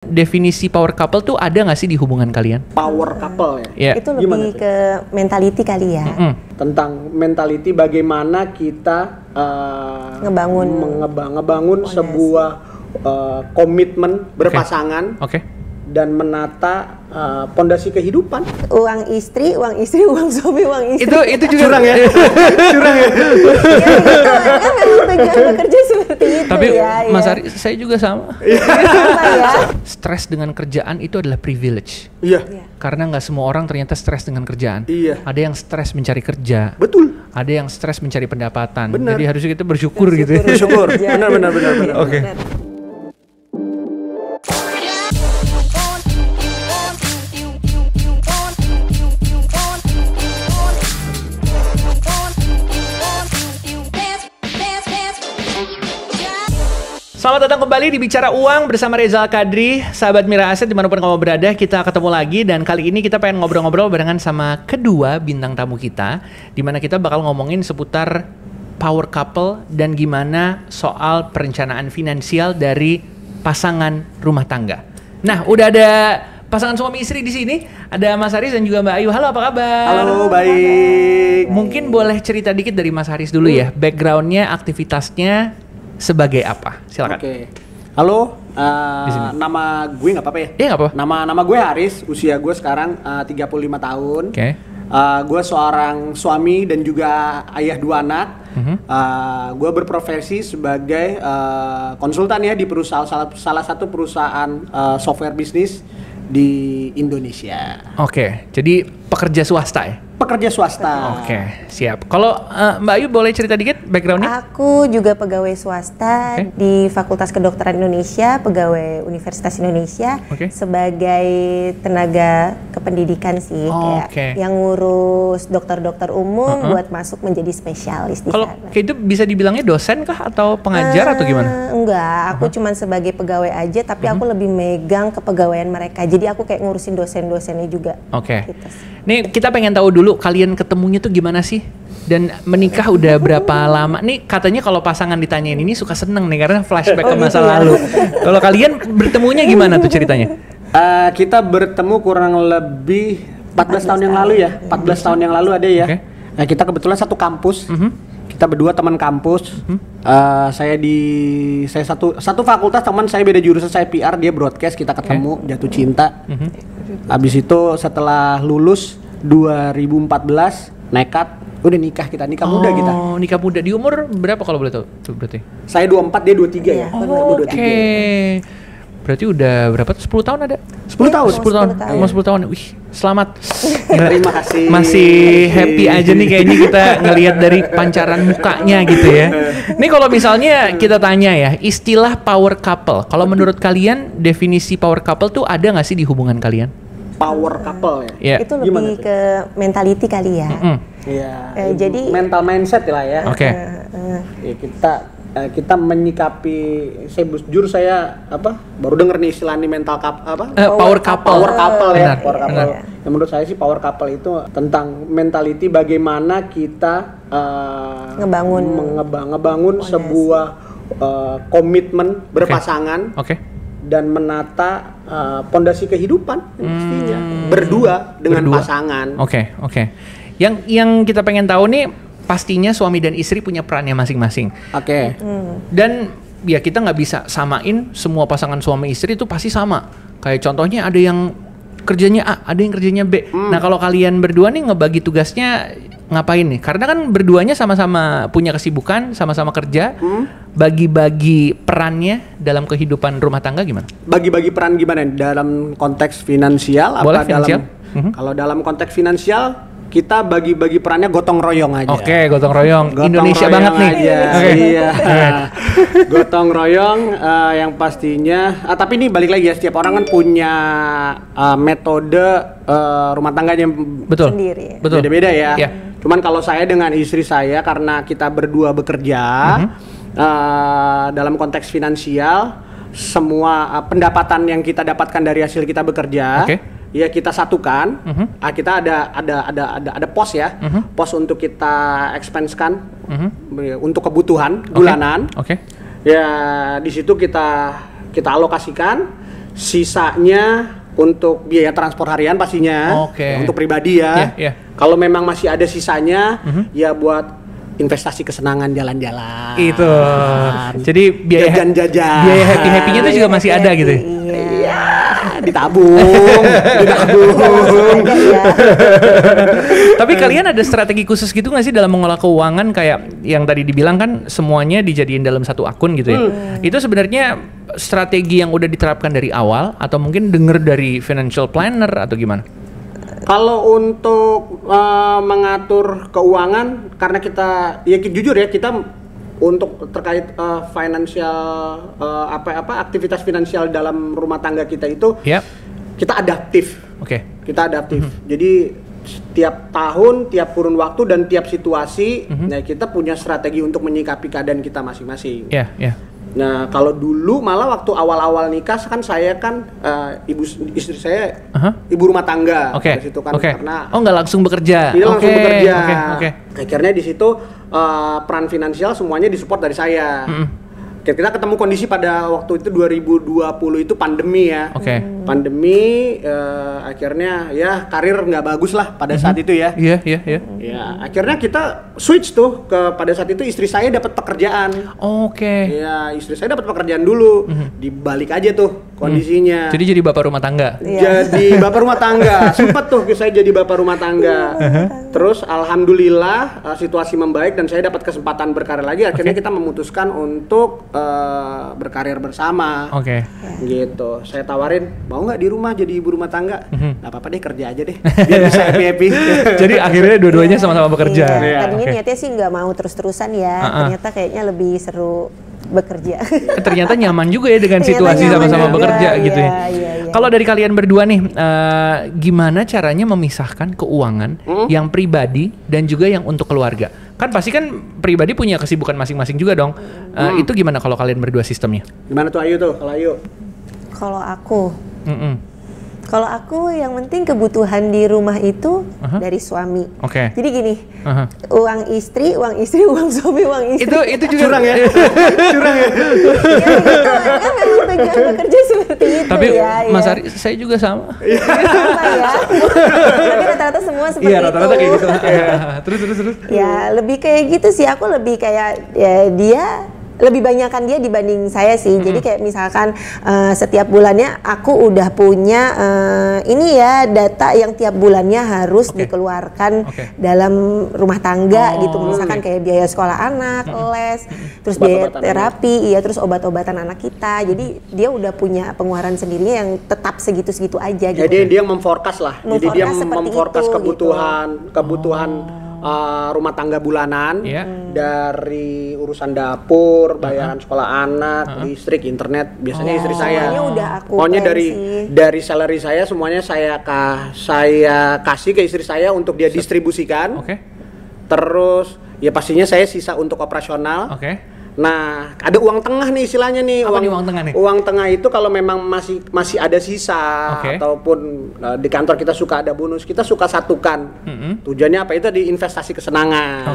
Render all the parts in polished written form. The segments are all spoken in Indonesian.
Definisi power couple tuh ada nggak sih di hubungan kalian? Power couple ya? Yeah. Itu lebih ke mentality kali ya. Tentang mentality bagaimana kita ngebangun sebuah komitmen berpasangan dan menata pondasi kehidupan. Uang istri, uang suami, uang istri. Itu juga curang ya. Curang ya. Ya, kan memang tujuan bekerja seperti itu. Tapi ya. Mas Ari, saya juga sama. Sama ya. Stres dengan kerjaan itu adalah privilege. Iya. Karena nggak semua orang ternyata stres dengan kerjaan. Iya. Ada yang stres mencari kerja. Betul. Ada yang stres mencari pendapatan. Bener. Jadi harusnya kita bersyukur gitu. Bersyukur. Benar. Oke. Selamat datang kembali di Bicara Uang bersama Reza Al-Kadri, sahabat Mira Aset dimanapun kamu berada. Kita ketemu lagi dan kali ini kita pengen ngobrol-ngobrol barengan sama kedua bintang tamu kita, dimana kita bakal ngomongin seputar power couple dan gimana soal perencanaan finansial dari pasangan rumah tangga. Nah, udah ada pasangan suami istri di sini, ada Mas Haris dan juga Mbak Ayu. Halo, apa kabar? Halo, baik. Mungkin boleh cerita dikit dari Mas Haris dulu ya, backgroundnya, aktivitasnya sebagai apa? Silakan. Oke. Halo, nama gue nggak apa-apa ya? Iya, nggak apa-apa. Nama gue Haris, usia gue sekarang 35 tahun. Oke. Gue seorang suami dan juga ayah 2 anak. Gue berprofesi sebagai konsultan ya di perusahaan salah satu perusahaan software bisnis di Indonesia. Oke, jadi pekerja swasta ya? Pekerja swasta. Oke, siap. Kalau Mbak Ayu boleh cerita dikit backgroundnya? Aku juga pegawai swasta di Fakultas Kedokteran Indonesia, pegawai Universitas Indonesia, sebagai tenaga kependidikan sih, kayak yang ngurus dokter-dokter umum buat masuk menjadi spesialis di sana. Kalau kayak itu bisa dibilangnya dosen kah atau pengajar atau gimana? Enggak, aku cuman sebagai pegawai aja, tapi aku lebih megang kepegawaian mereka. Jadi aku kayak ngurusin dosen-dosennya juga. Oke. Gitu. Nih kita pengen tahu dulu kalian ketemunya tuh gimana sih? Dan menikah udah berapa lama? Nih katanya kalau pasangan ditanyain ini suka seneng nih karena flashback ke masa lalu. Kalau kalian bertemunya gimana tuh ceritanya? Kita bertemu kurang lebih 14 tahun yang lalu ya. 14 tahun yang lalu ada ya. Nah, kita kebetulan satu kampus. Kita berdua teman kampus. Saya satu fakultas, teman saya beda jurusan, saya PR, dia broadcast, kita ketemu, jatuh cinta. Habis itu setelah lulus 2014 nekat udah nikah muda kita. Oh, nikah muda di umur berapa kalau boleh tahu? Tuh berarti. Saya 24, dia 23 ya. Oke. Berarti udah berapa tuh? 10 tahun ada? 10 tahun. 10 tahun. Mau 10 tahun. Wih, selamat. Terima kasih. Masih happy aja nih kayaknya kita ngelihat dari pancaran mukanya gitu ya. Nih kalau misalnya kita tanya ya, istilah power couple. Kalau menurut kalian definisi power couple tuh ada nggak sih di hubungan kalian? Power couple ya? Itu lebih ke mentality kali ya. Iya. Jadi mental mindset lah ya. Oke. Ya, kita menyikapi, saya baru denger nih istilah ini mental power couple. Power couple ya. Benar, Power couple. benar. Ya, menurut saya sih power couple itu tentang mentality bagaimana kita ngebangun sebuah komitmen berpasangan. Dan menata pondasi kehidupan pastinya berdua dengan pasangan. Oke. Yang kita pengen tahu nih pastinya suami dan istri punya perannya masing-masing. Dan ya kita nggak bisa samain semua pasangan suami istri itu pasti sama. Kayak contohnya ada yang kerjanya A, ada yang kerjanya B. Nah kalau kalian berdua nih ngebagi tugasnya ngapain nih? Karena kan berduanya sama-sama punya kesibukan, sama-sama kerja. Bagi-bagi perannya dalam kehidupan rumah tangga gimana? Bagi-bagi peran gimana? Dalam konteks finansial? Boleh finansial? Kalau dalam konteks finansial, kita bagi-bagi perannya gotong royong aja. Oke, gotong royong. Indonesia royong banget nih. Iya. Gotong royong yang pastinya. Tapi ini balik lagi ya, setiap orang kan punya metode rumah tangganya sendiri. Beda-beda ya. Cuman kalau saya dengan istri saya, karena kita berdua bekerja, dalam konteks finansial, semua pendapatan yang kita dapatkan dari hasil kita bekerja, ya kita satukan. Kita ada pos ya, pos untuk kita expense-kan untuk kebutuhan bulanan. Ya di situ kita alokasikan. sisanya untuk biaya transport harian pastinya. Untuk pribadi ya. Kalau memang masih ada sisanya, ya buat investasi kesenangan jalan-jalan. Itu. Jadi biaya jajan-jajan. Biaya happy-happynya itu juga masih ada gitu. Iya, ditabung. Tapi kalian ada strategi khusus gitu nggak sih dalam mengelola keuangan, kayak yang tadi dibilang kan semuanya dijadiin dalam satu akun gitu ya? Itu sebenarnya strategi yang udah diterapkan dari awal atau mungkin denger dari financial planner atau gimana? Kalau untuk mengatur keuangan, karena kita ya jujur ya, kita untuk terkait finansial aktivitas finansial dalam rumah tangga kita itu kita adaptif. Kita adaptif. Jadi tiap tahun, tiap kurun waktu dan tiap situasi, nah kita punya strategi untuk menyikapi keadaan kita masing-masing. Nah, kalau dulu malah waktu awal-awal nikah kan saya kan istri saya ibu rumah tangga di situ kan, karena nggak langsung bekerja. Dia langsung bekerja. Akhirnya di situ peran finansial semuanya disupport dari saya. Kita ketemu kondisi pada waktu itu 2020 itu pandemi ya. Pandemi, akhirnya ya karir nggak bagus lah pada saat itu ya. Ya, akhirnya kita switch tuh pada saat itu istri saya dapat pekerjaan. Ya, istri saya dapat pekerjaan dulu. Dibalik aja tuh kondisinya. Jadi bapak rumah tangga. Jadi bapak rumah tangga. Sempat tuh saya jadi bapak rumah tangga. Terus alhamdulillah situasi membaik dan saya dapat kesempatan berkarir lagi. Akhirnya kita memutuskan untuk berkarir bersama. Gitu. Saya tawarin, mau nggak di rumah jadi ibu rumah tangga? Nggak apa-apa deh, kerja aja deh. Biar bisa happy. Jadi akhirnya dua-duanya sama-sama bekerja. Tadinya niatnya sih nggak mau terus-terusan ya. Ternyata kayaknya lebih seru bekerja. Ternyata nyaman juga ya dengan situasi sama-sama bekerja gitu ya. Kalau dari kalian berdua nih, gimana caranya memisahkan keuangan yang pribadi dan juga yang untuk keluarga? Kan pasti kan pribadi punya kesibukan masing-masing juga dong. Itu gimana kalau kalian berdua sistemnya? Gimana tuh Ayu tuh? Kalau Ayu? Kalau aku yang penting kebutuhan di rumah itu dari suami. Jadi gini, uang istri, uang suami, uang istri. Itu juga curang ya. Curang ya. Kan memang tujuan bekerja seperti itu. Tapi Mas Ari, saya juga sama. Sama ya. Tapi rata-rata semua seperti itu. Iya, rata-rata kayak gitu. Terus. Ya, lebih kayak gitu sih. Aku lebih kayak dia lebih banyakkan dia dibanding saya sih. Jadi kayak misalkan setiap bulannya aku udah punya ini ya data yang tiap bulannya harus dikeluarkan dalam rumah tangga gitu. Misalkan kayak biaya sekolah anak, les, terus biaya terapi, terus obat-obatan anak kita. Jadi dia udah punya pengeluaran sendirinya yang tetap segitu-segitu aja gitu. Jadi dia memforecast lah. Jadi dia memforecast kebutuhan rumah tangga bulanan dari urusan dapur, bayaran sekolah anak, listrik, internet, biasanya istri saya. Semuanya udah aku pokoknya dari salary saya semuanya saya kasih ke istri saya untuk dia distribusikan. Terus ya pastinya saya sisa untuk operasional. Nah, ada uang tengah nih istilahnya nih. Uang tengah nih? Uang tengah itu kalau memang masih ada sisa ataupun di kantor kita suka ada bonus, kita suka satukan. Tujuannya apa? Itu di investasi kesenangan.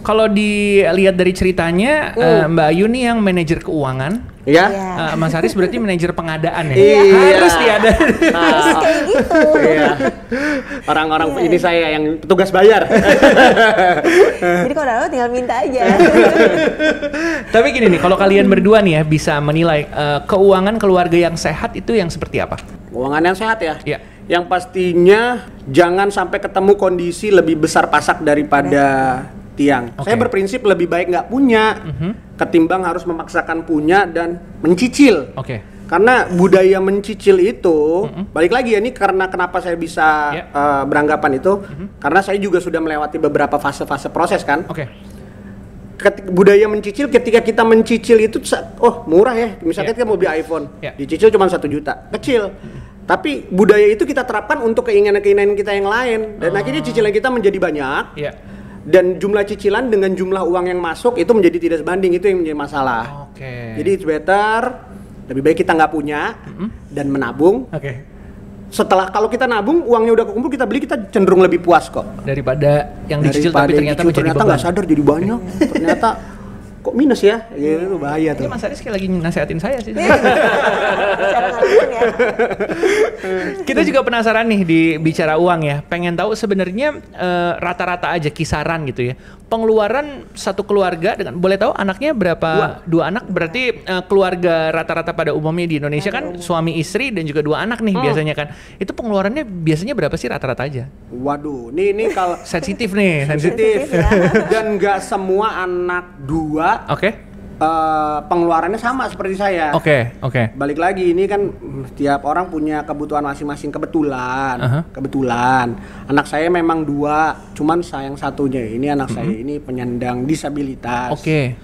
Kalau dilihat dari ceritanya, Mbak Ayu nih yang manajer keuangan. Mas Haris berarti manajer pengadaan ya? Harus ada. Harus kayak gitu. Orang-orang ini saya yang petugas bayar. Jadi kalau ada tinggal minta aja. Tapi gini nih, kalau kalian berdua nih ya bisa menilai keuangan keluarga yang sehat itu yang seperti apa? Keuangan yang sehat ya? Yang pastinya jangan sampai ketemu kondisi lebih besar pasak daripada tiang. Saya berprinsip lebih baik nggak punya ketimbang harus memaksakan punya dan mencicil. Karena budaya mencicil itu balik lagi ya, ini karena kenapa saya bisa beranggapan itu karena saya juga sudah melewati beberapa fase-fase proses kan. Budaya mencicil, ketika kita mencicil itu murah ya, misalnya kita mau beli iPhone dicicil cuma 1 juta, kecil. Tapi budaya itu kita terapkan untuk keinginan-keinginan kita yang lain dan akhirnya cicilan kita menjadi banyak. Dan jumlah cicilan dengan jumlah uang yang masuk itu menjadi tidak sebanding, itu yang menjadi masalah. Jadi it's better, lebih baik kita nggak punya dan menabung. Setelah kalau kita nabung, uangnya udah kekumpul, kita beli, kita cenderung lebih puas kok. Daripada yang dicicil tapi ternyata menjadi ternyata nggak sadar jadi banyak. Ternyata kok minus ya? Gitu bahaya tuh. Ini Mas Aris kayak lagi nasehatin saya sih. Kita juga penasaran nih di bicara uang ya. Pengen tahu sebenarnya rata-rata aja kisaran gitu ya. Pengeluaran satu keluarga dengan boleh tahu anaknya berapa? Dua anak berarti keluarga rata-rata pada umumnya di Indonesia kan suami istri dan juga 2 anak nih biasanya kan. Itu pengeluarannya biasanya berapa sih rata-rata aja? Waduh, ini kalau sensitif nih, sensitif ya. Dan nggak semua anak 2 pengeluarannya sama seperti saya. Oke. Balik lagi ini kan setiap orang punya kebutuhan masing-masing. Kebetulan anak saya memang 2, cuman sayang satunya ini anak saya ini penyandang disabilitas. Oke.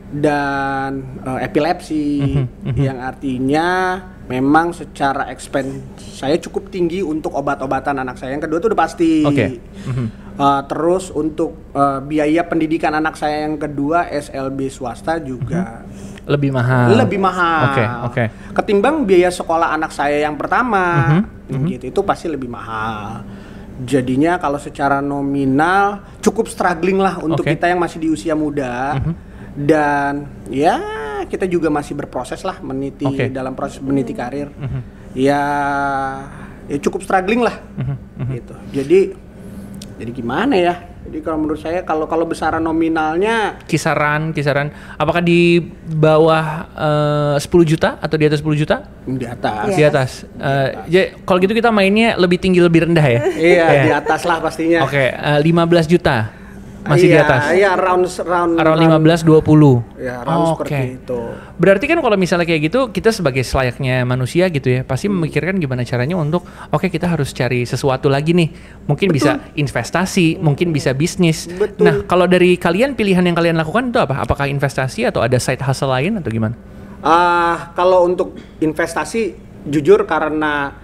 Dan epilepsi yang artinya memang secara expense saya cukup tinggi untuk obat-obatan anak saya. Yang kedua itu udah pasti. Terus untuk biaya pendidikan anak saya yang kedua SLB swasta juga lebih mahal. Oke. Ketimbang biaya sekolah anak saya yang pertama, gitu itu pasti lebih mahal. Jadinya kalau secara nominal cukup struggling lah untuk kita yang masih di usia muda. Dan ya kita juga masih berproses lah meniti dalam proses meniti karir. Ya cukup struggling lah. Gitu. Jadi gimana ya? Jadi kalau menurut saya kalau besaran nominalnya kisaran apakah di bawah 10 juta atau di atas 10 juta? Di atas. Di atas. Jadi kalau gitu kita mainnya lebih tinggi lebih rendah ya? Iya, di atas lah pastinya. 15 juta. Masih di atas. Iya, round 15 20. Ya, round seperti itu. Berarti kan kalau misalnya kayak gitu, kita sebagai selayaknya manusia gitu ya, pasti memikirkan gimana caranya untuk kita harus cari sesuatu lagi nih. Mungkin bisa investasi, mungkin bisa bisnis. Nah, kalau dari kalian pilihan yang kalian lakukan itu apa? Apakah investasi atau ada side hustle lain atau gimana? Kalau untuk investasi jujur karena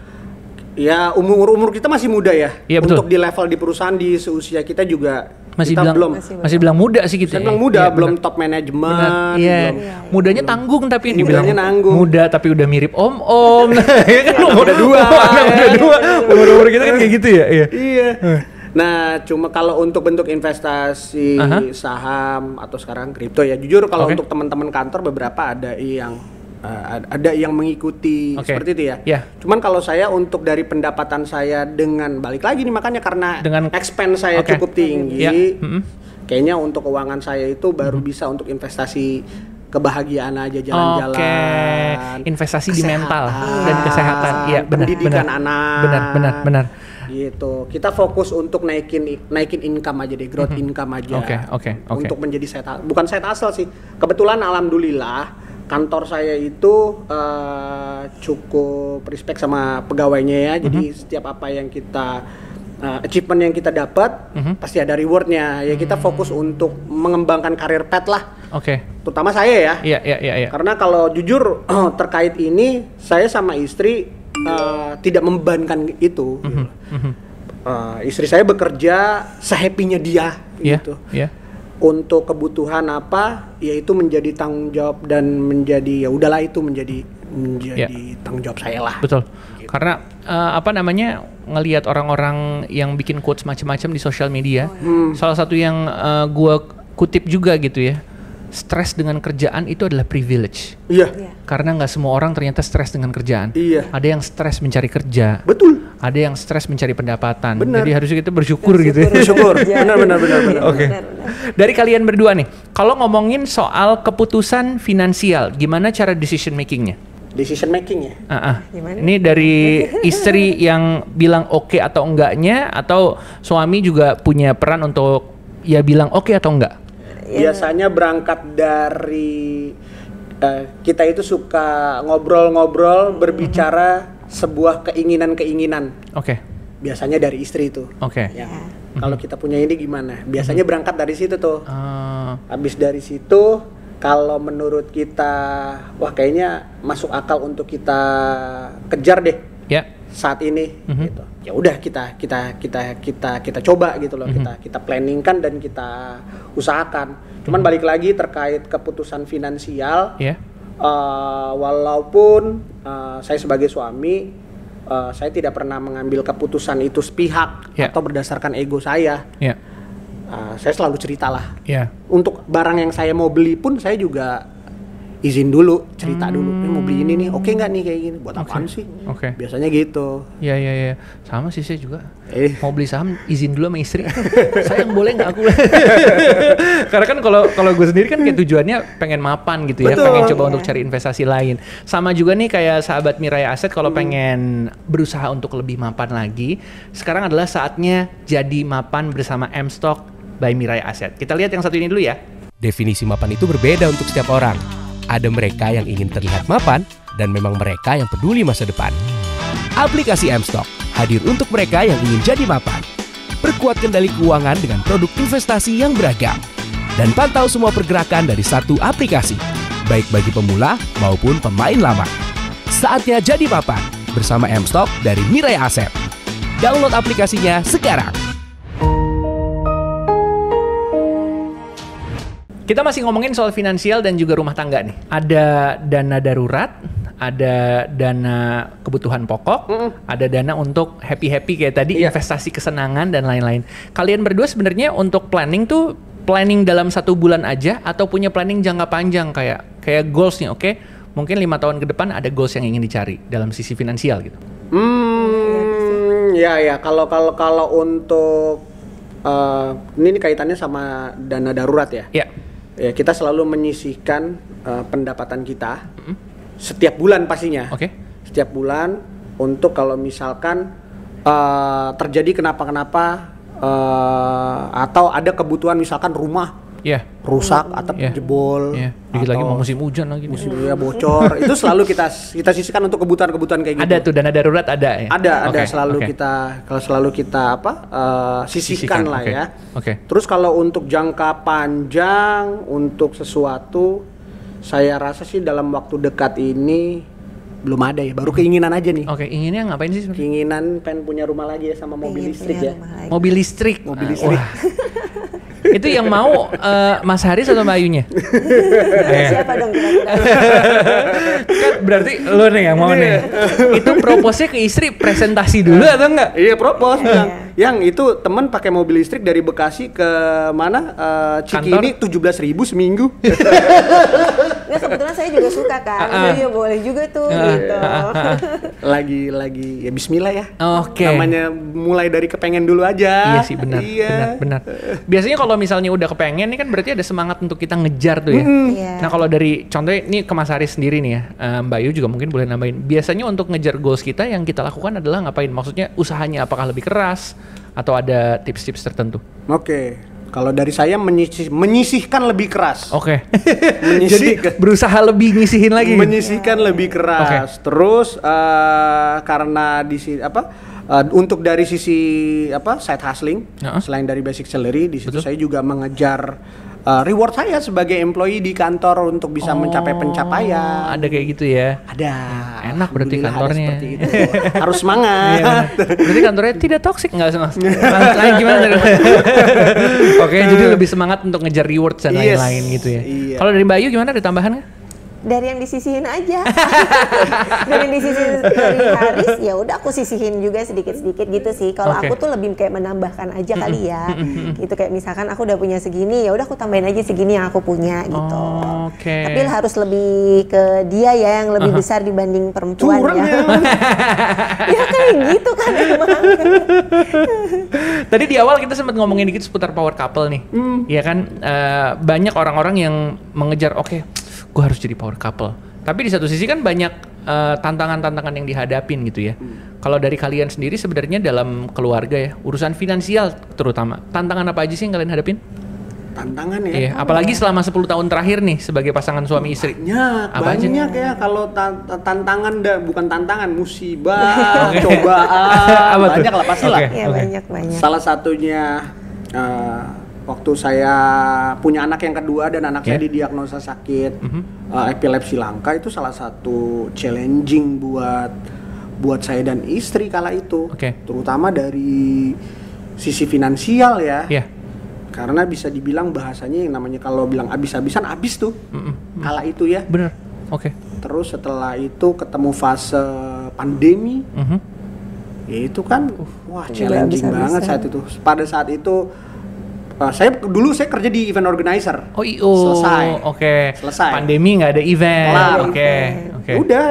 ya umur kita masih muda ya. Iya, betul. Untuk di level di perusahaan di seusia kita juga masih bilang muda sih gitu. Saya bilang muda, belum top manajemen. Iya. Mudanya tanggung tapi dibilang nanggung. Muda tapi udah mirip om-om. Ya kan udah 2. Umur kita kan kayak gitu ya. Iya. Nah, cuma kalau untuk bentuk investasi saham atau sekarang kripto ya jujur kalau untuk teman-teman kantor beberapa ada yang mengikuti seperti itu ya. Cuman kalau saya untuk dari pendapatan saya dengan balik lagi nih makanya karena dengan expense saya cukup tinggi, kayaknya untuk keuangan saya itu baru bisa untuk investasi kebahagiaan aja jalan-jalan. Investasi di mental dan kesehatan. Iya, pendidikan anak. Benar. Gitu. Kita fokus untuk naikin income aja deh, growth income aja. Oke. Untuk menjadi bukan side hustle sih. Kebetulan alhamdulillah kantor saya itu cukup respect sama pegawainya ya. Jadi setiap apa yang kita achievement yang kita dapat pasti ada rewardnya. Ya kita fokus untuk mengembangkan karir path lah. Terutama saya ya. Iya. Karena kalau jujur terkait ini saya sama istri tidak membebankan itu. Istri saya bekerja sehappynya dia gitu. Untuk kebutuhan apa yaitu menjadi tanggung jawab dan menjadi ya udahlah itu menjadi tanggung jawab saya lah. Betul. Gitu. Karena ngelihat orang-orang yang bikin quotes macam-macam di sosial media. Salah satu yang gua kutip juga gitu ya. Stres dengan kerjaan itu adalah privilege. Iya. Karena nggak semua orang ternyata stres dengan kerjaan. Iya. Ada yang stres mencari kerja. Betul. Ada yang stres mencari pendapatan. Bener. Jadi harusnya kita bersyukur gitu. Bersyukur. Benar. Oke. Dari kalian berdua nih, kalau ngomongin soal keputusan finansial, gimana cara decision makingnya? Decision making ya. Ini dari istri yang bilang oke atau enggaknya, atau suami juga punya peran untuk ya bilang oke atau enggak? Biasanya berangkat dari kita itu suka ngobrol-ngobrol, berbicara sebuah keinginan-keinginan. Biasanya dari istri itu. Ya. Kalau kita punya ini gimana? Biasanya berangkat dari situ tuh. Habis dari situ, kalau menurut kita, wah kayaknya masuk akal untuk kita kejar deh. Saat ini, gitu. Ya udah kita coba gitu loh, kita planningkan dan kita usahakan. Cuman balik lagi terkait keputusan finansial, walaupun saya sebagai suami, saya tidak pernah mengambil keputusan itu sepihak atau berdasarkan ego saya. saya selalu cerita lah. Untuk barang yang saya mau beli pun saya juga izin dulu, cerita dulu, mau beli ini nih, oke nggak nih kayak gini, buat apaan sih? Biasanya gitu. Iya, sama sih saya juga. Mau beli saham izin dulu sama istri. Sayang boleh nggak aku? Karena kan kalau gue sendiri kan kayak tujuannya pengen mapan gitu ya, pengen coba untuk cari investasi lain. Sama juga nih kayak sahabat Mirai Aset kalau pengen berusaha untuk lebih mapan lagi, sekarang adalah saatnya jadi mapan bersama M-Stock by Mirai Aset. Kita lihat yang satu ini dulu ya. Definisi mapan itu berbeda untuk setiap orang. Ada mereka yang ingin terlihat mapan, dan memang mereka yang peduli masa depan. Aplikasi M-Stock hadir untuk mereka yang ingin jadi mapan. Perkuat kendali keuangan dengan produk investasi yang beragam. Dan pantau semua pergerakan dari satu aplikasi, baik bagi pemula maupun pemain lama. Saatnya jadi mapan bersama M-Stock dari Mirai Aset. Download aplikasinya sekarang. Kita masih ngomongin soal finansial dan juga rumah tangga nih. Ada dana darurat, ada dana kebutuhan pokok, ada dana untuk happy-happy kayak tadi, investasi kesenangan dan lain-lain. Kalian berdua sebenarnya untuk planning tuh planning dalam 1 bulan aja atau punya planning jangka panjang kayak goals nih, oke? Mungkin 5 tahun ke depan ada goals yang ingin dicari dalam sisi finansial gitu. Ya, kalau untuk ini kaitannya sama dana darurat ya. Ya, kita selalu menyisihkan pendapatan kita setiap bulan pastinya. Setiap bulan untuk kalau misalkan terjadi kenapa-kenapa atau ada kebutuhan misalkan rumah rusak atau jebol, dikit lagi mau musim hujan lagi, bocor, itu selalu kita sisihkan untuk kebutuhan kayak gitu. Ada tuh dana darurat ada ya. Ada selalu kita sisihkan lah ya. Terus kalau untuk jangka panjang untuk sesuatu, saya rasa sih dalam waktu dekat ini belum ada ya, baru keinginan aja nih. Inginnya ngapain sih? Keinginan pengen punya rumah lagi ya sama mobil listrik ya. Mobil listrik. Itu yang mau Mas Haris atau Mbak Ayunya? Siapa dong kira-kira? Kan berarti lo nih yang mau nih. Itu proposnya ke istri presentasi dulu atau enggak? Iya, propose yang itu teman pakai mobil listrik dari Bekasi ke mana? Cikini 17.000 seminggu. Nggak, kebetulan saya juga suka kan. Iya boleh juga tuh gitu. Lagi ya bismillah ya. Namanya mulai dari kepengen dulu aja. Iya sih, benar. Biasanya kalau misalnya udah kepengen nih kan berarti ada semangat untuk kita ngejar tuh ya. Nah, kalau dari contohnya ini ke Mas Haris sendiri nih ya. Mbak Ayu juga mungkin boleh nambahin. Biasanya untuk ngejar goals kita yang kita lakukan adalah ngapain? Maksudnya usahanya apakah lebih keras atau ada tips-tips tertentu? Kalau dari saya menyisihkan lebih keras. Jadi berusaha lebih nyisihin lagi. Menyisihkan lebih keras. Terus karena di untuk dari sisi side hustling, selain dari basic salary, di situ saya juga mengejar reward saya sebagai employee di kantor untuk bisa mencapai pencapaian. Ada kayak gitu ya? Ada. Enak berarti kantornya. Itu. Harus semangat. Berarti kantornya tidak toksik nggak Mas? Gimana? Jadi lebih semangat untuk ngejar reward dan lain-lain gitu ya. Kalau dari Mbak Ayu gimana, ada tambahan nggak? Dari yang disisihin aja. Dari yang disisihin dari Haris, ya udah aku sisihin juga sedikit-sedikit gitu sih. Kalau aku tuh lebih kayak menambahkan aja kali ya. Gitu kayak misalkan aku udah punya segini, ya udah aku tambahin aja segini yang aku punya gitu. Tapi harus lebih ke dia ya, yang lebih besar dibanding perempuan. Curang ya. Ya kayak gitu kan emang. Tadi di awal kita sempat ngomongin dikit seputar power couple nih. Ya kan banyak orang-orang yang mengejar gue harus jadi power couple. Tapi di satu sisi kan banyak tantangan-tantangan yang dihadapin gitu ya. Kalau dari kalian sendiri sebenarnya dalam keluarga ya, urusan finansial terutama, tantangan apa aja sih yang kalian hadapin? Tantangan ya? Apalagi selama 10 tahun terakhir nih sebagai pasangan suami istri. Banyak ya. Kalau tantangan bukan tantangan, musibah, cobaan, banyak lah pasti lah. Banyak. Salah satunya waktu saya punya anak yang kedua dan anak saya didiagnosa sakit epilepsi langka, itu salah satu challenging buat saya dan istri kala itu, terutama dari sisi finansial ya. Karena bisa dibilang bahasanya yang namanya kalau bilang abis-abisan abis tuh kala itu ya. Bener. Terus setelah itu ketemu fase pandemi, ya itu kan challenging banget saat itu. Pada saat itu saya kerja di event organizer. Oh selesai. Oke. Selesai. Pandemi nggak ada event. Oke. Udah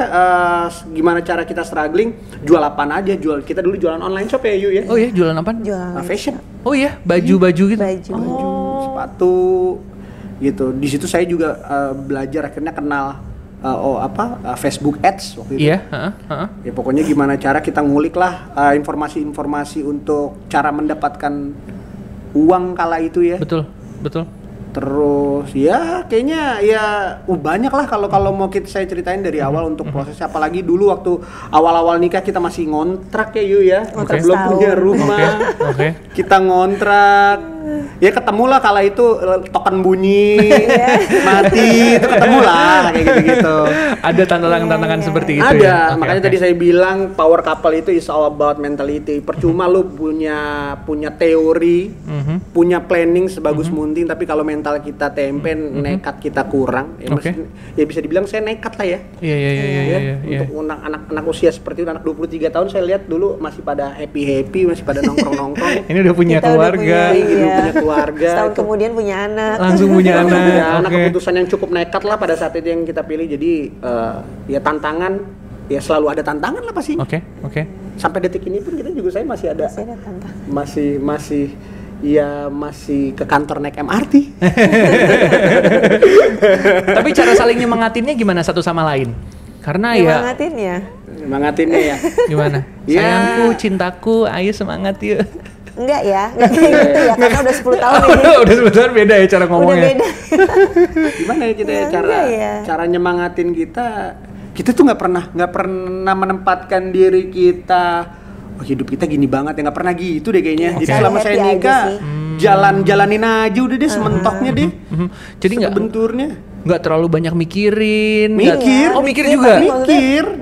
gimana cara kita struggling? Jual apaan aja? Kita dulu jualan online shop ya Yu ya. Oh iya, jualan apaan? Fashion. Oh iya, baju-baju gitu. Baju, sepatu gitu. Di situ saya juga belajar, akhirnya kenal Facebook Ads waktu itu. Iya, Ya pokoknya gimana cara kita ngulik lah informasi-informasi untuk cara mendapatkan uang kala itu ya. Betul. Terus ya kayaknya ya banyak lah kalau mau saya ceritain dari awal untuk prosesnya, apalagi dulu waktu awal-awal nikah kita masih ngontrak ya Yu ya. Belum punya rumah. Kita ngontrak. Ya ketemulah kala itu token bunyi mati itu ketemulah kayak gitu-gitu. Ada tantangan-tantangan seperti itu. Ada, makanya tadi saya bilang power couple itu is all about mentality. Percuma lu punya teori, punya planning sebagus mungkin, tapi kalau mental kita tempe, nekat kita kurang, ya bisa dibilang saya nekat lah ya. Iya. Untuk anak usia seperti itu, anak 23 tahun saya lihat dulu masih pada happy, masih pada nongkrong-nongkrong. Ini udah punya keluarga. Punya keluarga. Setahun kemudian punya anak. Langsung punya anak. Keputusan yang cukup nekat lah pada saat itu yang kita pilih. Jadi ya tantangan, ya selalu ada tantangan lah pasti. Oke. Sampai detik ini pun kita juga, saya masih ada tantangan. Masih ke kantor naik MRT. Tapi cara saling nyemangatinnya gimana satu sama lain? Karena nyemangatinnya ya. Gimana? Sayangku, cintaku, ayo semangat yuk. Enggak kayak gitu ya, karena udah 10 tahun ini. Udah 10 tahun beda ya cara ngomongnya. Udah beda. Gimana ya kita cara nyemangatin kita tuh nggak pernah menempatkan diri kita, hidup kita gini banget ya, nggak pernah gitu deh kayaknya. Jadi selama saya nikah jalanin aja udah deh, sementoknya deh. Jadi benturnya nggak terlalu banyak mikirin. Mikir juga.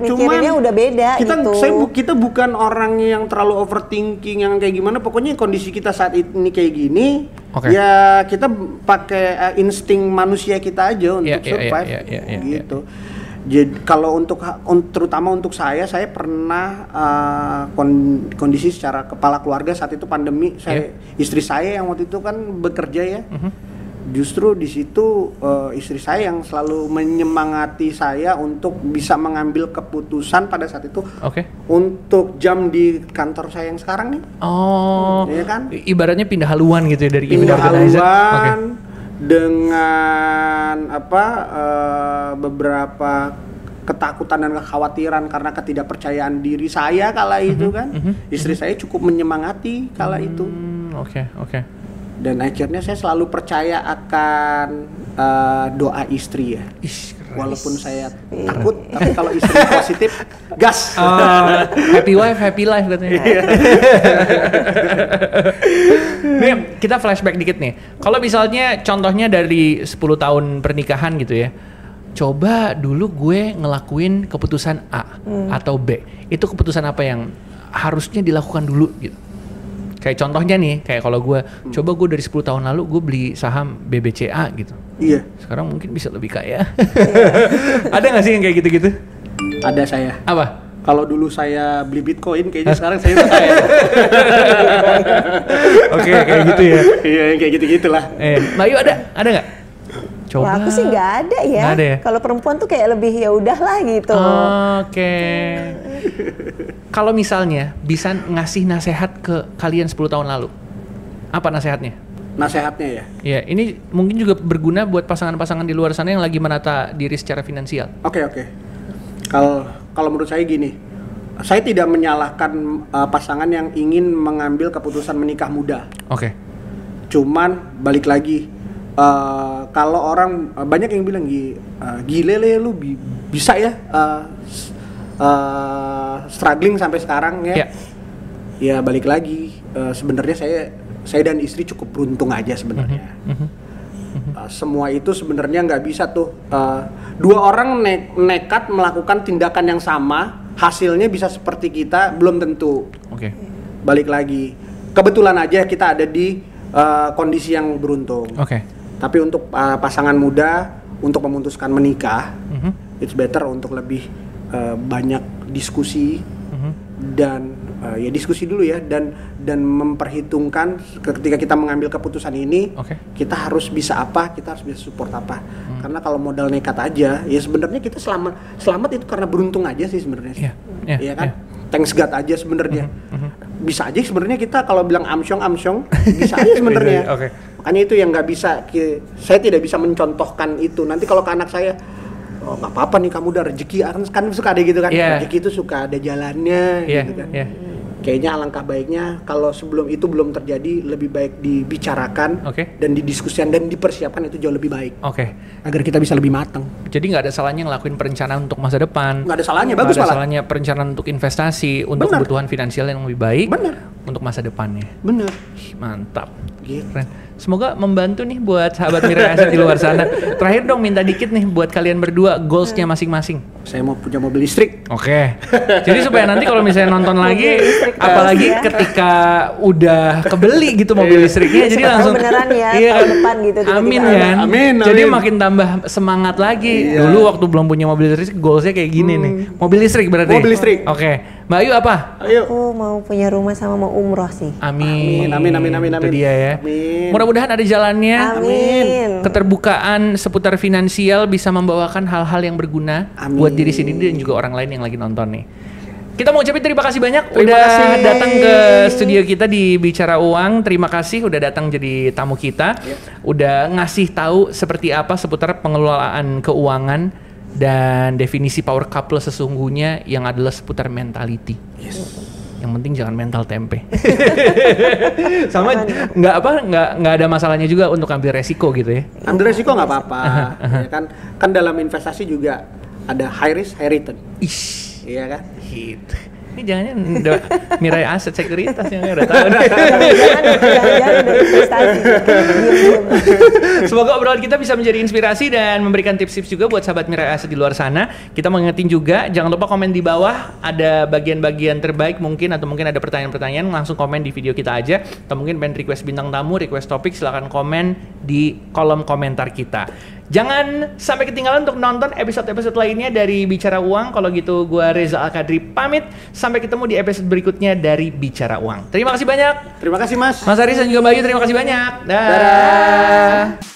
Mikirnya udah beda gitu. Kita bukan orang yang terlalu overthinking yang kayak gimana. Pokoknya kondisi kita saat ini kayak gini. Ya kita pakai insting manusia kita aja untuk survive. Gitu. Jadi kalau terutama untuk saya pernah kondisi secara kepala keluarga saat itu pandemi. Istri saya yang waktu itu kan bekerja ya. Justru di situ istri saya yang selalu menyemangati saya untuk bisa mengambil keputusan pada saat itu untuk jam di kantor saya yang sekarang nih. Iya kan? Ibaratnya pindah haluan gitu ya dari event organizer. Dengan beberapa ketakutan dan kekhawatiran karena ketidakpercayaan diri saya kala itu kan. Istri saya cukup menyemangati kala itu. Dan akhirnya saya selalu percaya akan doa istri ya. Walaupun saya takut, tapi kalau istri positif, gas. Happy wife, happy life katanya. Nih, kita flashback dikit nih. Kalau misalnya contohnya dari 10 tahun pernikahan gitu ya. Coba dulu gue ngelakuin keputusan A atau B. Itu keputusan apa yang harusnya dilakukan dulu gitu. Kayak contohnya nih, kayak kalau gue coba gue dari 10 tahun lalu gue beli saham BBCA gitu. Iya. Sekarang mungkin bisa lebih kaya. Ada nggak sih yang kayak gitu-gitu? Ada saya. Apa? Kalau dulu saya beli Bitcoin, kayaknya sekarang saya udah kaya. Oke, kayak gitu ya. Iya, kayak gitu-gitulah. Bayu ada nggak? Coba. Wah, aku sih nggak ada ya. Kalau perempuan tuh kayak lebih ya udahlah gitu. Kalau misalnya bisa ngasih nasihat ke kalian 10 tahun lalu, apa nasihatnya? Nasehatnya ya? Ya, ini mungkin juga berguna buat pasangan-pasangan di luar sana yang lagi menata diri secara finansial. Oke. Kalau menurut saya gini, saya tidak menyalahkan pasangan yang ingin mengambil keputusan menikah muda. Cuman balik lagi, kalau orang banyak yang bilang gile lu bisa ya struggling sampai sekarang ya. Ya balik lagi, sebenarnya saya dan istri cukup beruntung aja sebenarnya. Semua itu sebenarnya nggak bisa tuh dua orang nekat melakukan tindakan yang sama, hasilnya bisa seperti kita belum tentu. Balik lagi, kebetulan aja kita ada di kondisi yang beruntung. Tapi untuk pasangan muda untuk memutuskan menikah, it's better untuk lebih banyak diskusi dan ya diskusi dulu ya, dan memperhitungkan ketika kita mengambil keputusan ini, kita harus bisa apa, kita harus bisa support apa. Karena kalau modal nekat aja, ya sebenarnya kita selamat itu karena beruntung aja sih sebenarnya. Iya kan? Thanks God aja sebenarnya. Bisa aja sebenarnya kita kalau bilang amsyong bisa aja sebenarnya. Makanya itu yang nggak bisa, saya tidak bisa mencontohkan itu. Nanti kalau ke anak saya, oh nggak apa-apa nih kamu udah rezeki, kan suka ada gitu kan. Rezeki itu suka ada jalannya gitu kan. Kayaknya alangkah baiknya kalau sebelum itu belum terjadi, lebih baik dibicarakan dan didiskusikan dan dipersiapkan, itu jauh lebih baik. Agar kita bisa lebih matang. Jadi nggak ada salahnya ngelakuin perencanaan untuk masa depan. Nggak ada salahnya, bagus malah. Nggak ada salahnya perencanaan untuk investasi, untuk kebutuhan finansial yang lebih baik. Untuk masa depannya. Mantap. Gitu. Keren. Semoga membantu nih buat sahabat Mirai Asset di luar sana. Terakhir dong, minta dikit nih buat kalian berdua goals-nya masing-masing. Saya mau punya mobil listrik. Jadi supaya nanti kalau misalnya nonton lagi, apalagi ketika udah kebeli gitu mobil listriknya, jadi langsung beneran ya, tahun depan gitu. Amin kan. Amin. Jadi makin tambah semangat lagi. Dulu waktu belum punya mobil listrik, goalsnya kayak gini nih. Mobil listrik berarti. Mobil listrik. Mbak Ayu apa? Aku mau punya rumah sama mau umroh sih. Amin. Itu dia ya. Amin. Mudah-mudahan ada jalannya. Amin. Keterbukaan seputar finansial bisa membawakan hal-hal yang berguna buat diri sendiri dan juga orang lain yang lagi nonton nih. Kita mau ucapin terima kasih banyak udah datang ke studio kita di Bicara Uang. Terima kasih udah datang jadi tamu kita. Udah ngasih tahu seperti apa seputar pengelolaan keuangan dan definisi power couple sesungguhnya yang adalah seputar mentality. Yang penting jangan mental tempe. Sama nggak ada masalahnya juga untuk ambil resiko gitu ya. Ambil resiko nggak apa-apa. Ya kan dalam investasi juga ada high risk high return. Iya kan? Gitu. Ini jangan Mirai Asset Sekuritas yang udah tahu. Semoga obrolan kita bisa menjadi inspirasi dan memberikan tips-tips juga buat sahabat Mirai Asset di luar sana. Kita mau ngingetin juga, jangan lupa komen di bawah, ada bagian-bagian terbaik mungkin, atau mungkin ada pertanyaan-pertanyaan, langsung komen di video kita aja. Atau mungkin pengen request bintang tamu, request topik, silahkan komen di kolom komentar kita. Jangan sampai ketinggalan untuk nonton episode-episode lainnya dari Bicara Uang. Kalau gitu gue Reza Al-Kadri pamit. Sampai ketemu di episode berikutnya dari Bicara Uang. Terima kasih banyak. Terima kasih Mas. Mas Aris dan juga Mbak Ayu, terima kasih banyak. Dadah.